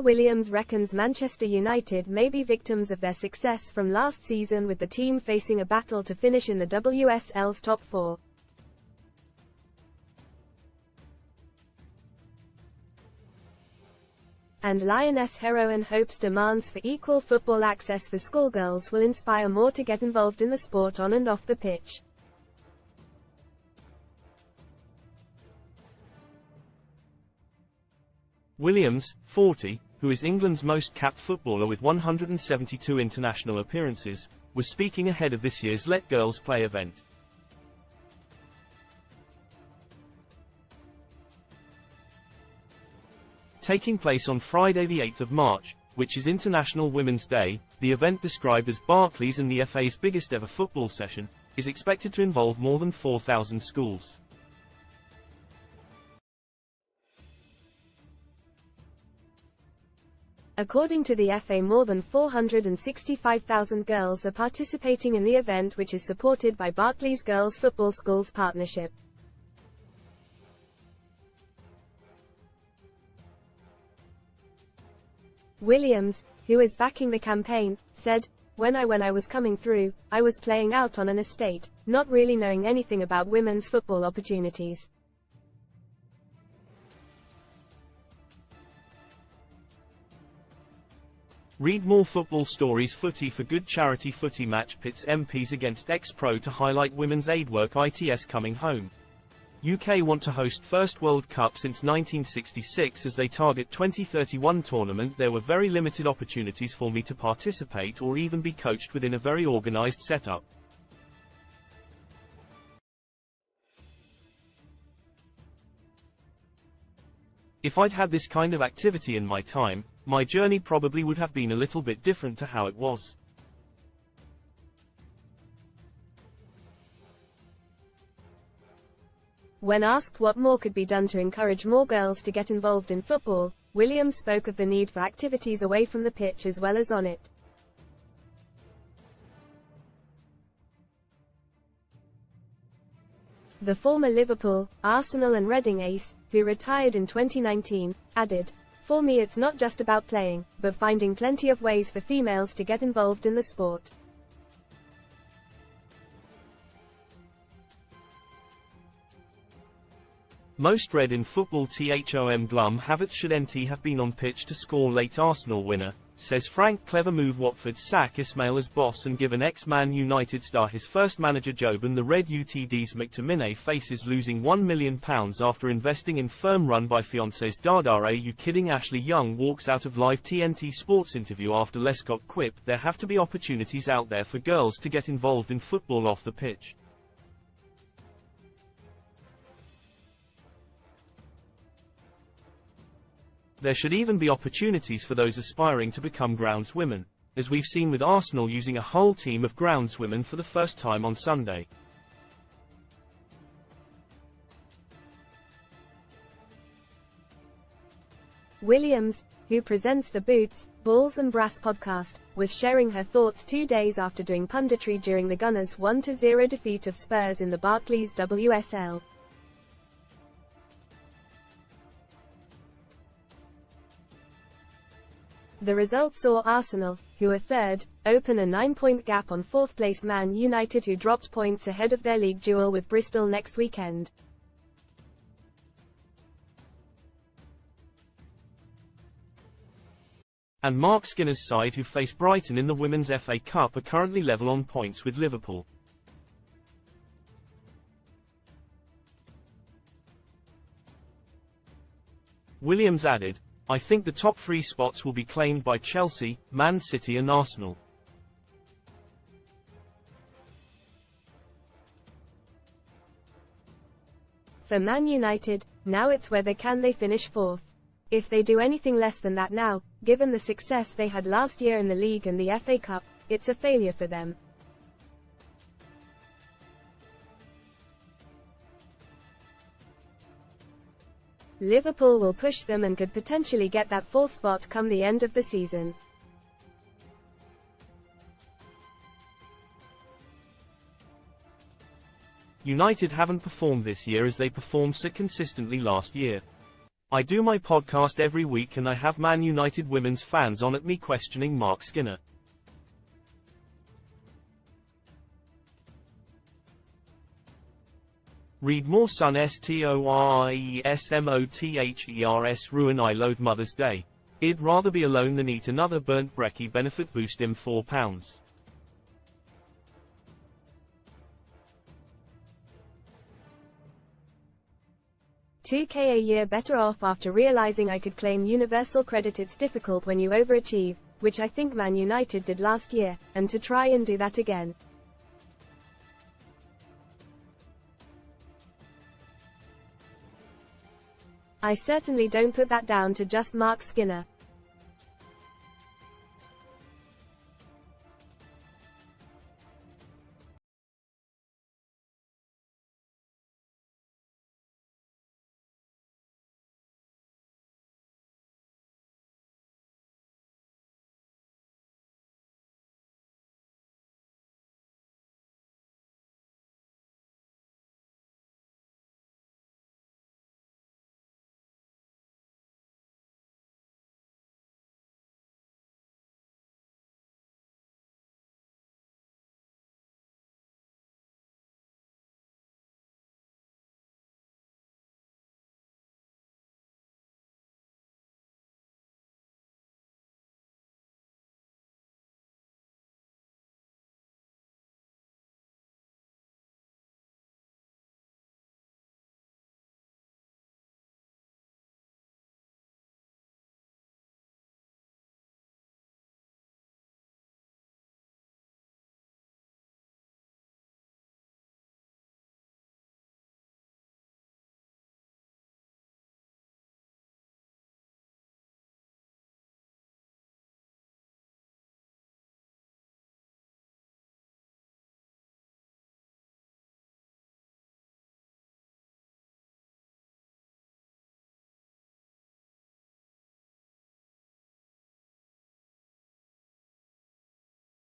Fara Williams reckons Manchester United may be victims of their success from last season, with the team facing a battle to finish in the WSL's top four. And Lioness heroine hopes demands for equal football access for schoolgirls will inspire more to get involved in the sport on and off the pitch. Williams, 40, who is England's most capped footballer with 172 international appearances, was speaking ahead of this year's Let Girls Play event. Taking place on Friday the 8th of March, which is International Women's Day, the event, described as Barclays and the FA's biggest ever football session, is expected to involve more than 4,000 schools. According to the FA, more than 465,000 girls are participating in the event, which is supported by Barclays Girls Football Schools Partnership. Williams, who is backing the campaign, said, when I was coming through, I was playing out on an estate, not really knowing anything about women's football opportunities. Read more football stories. Footy for Good charity footy match pits MPs against ex-pro to highlight women's aid work. T.S.F coming home. UK want to host first World Cup since 1966 as they target 2031 tournament. There were very limited opportunities for me to participate or even be coached within a very organised setup. If I'd had this kind of activity in my time, my journey probably would have been a little bit different to how it was. When asked what more could be done to encourage more girls to get involved in football, Williams spoke of the need for activities away from the pitch as well as on it. The former Liverpool, Arsenal and Reading ace, who retired in 2019, added, "For me it's not just about playing, but finding plenty of ways for females to get involved in the sport." Most read in football. Tom Glum Havertz should NT have been on pitch to score late. Arsenal winner, says Frank. Clever move. Watford sack Ismail as boss and give an ex-Man United star his first manager job. And the Red UTD's McTominay faces losing £1 million after investing in firm run by fiancés. Dada, are you kidding? Ashley Young walks out of live TNT Sports interview after Lescott quip, there have to be opportunities out there for girls to get involved in football off the pitch. There should even be opportunities for those aspiring to become groundswomen, as we've seen with Arsenal using a whole team of groundswomen for the first time on Sunday. Williams, who presents the Boots, Balls and Brass podcast, was sharing her thoughts 2 days after doing punditry during the Gunners' 1-0 defeat of Spurs in the Barclays WSL. The result saw Arsenal, who are third, open a 9-point gap on fourth-placed Man United, who dropped points ahead of their league duel with Bristol next weekend. And Mark Skinner's side, who face Brighton in the Women's FA Cup, are currently level on points with Liverpool. Williams added, "I think the top 3 spots will be claimed by Chelsea, Man City and Arsenal." For Man United, now it's whether can they finish fourth. If they do anything less than that now, given the success they had last year in the league and the FA Cup, it's a failure for them. Liverpool will push them and could potentially get that fourth spot come the end of the season. United haven't performed this year as they performed so consistently last year. I do my podcast every week and I have Man United women's fans on at me questioning Mark Skinner. Read more son STORIESMOTHERS ruin I loathe Mother's Day. I'd rather be alone than eat another burnt brekkie benefit boost him £4. $2K a year better off after realizing I could claim universal credit. It's difficult when you overachieve, which I think Man United did last year, and to try and do that again. I certainly don't put that down to just Mark Skinner.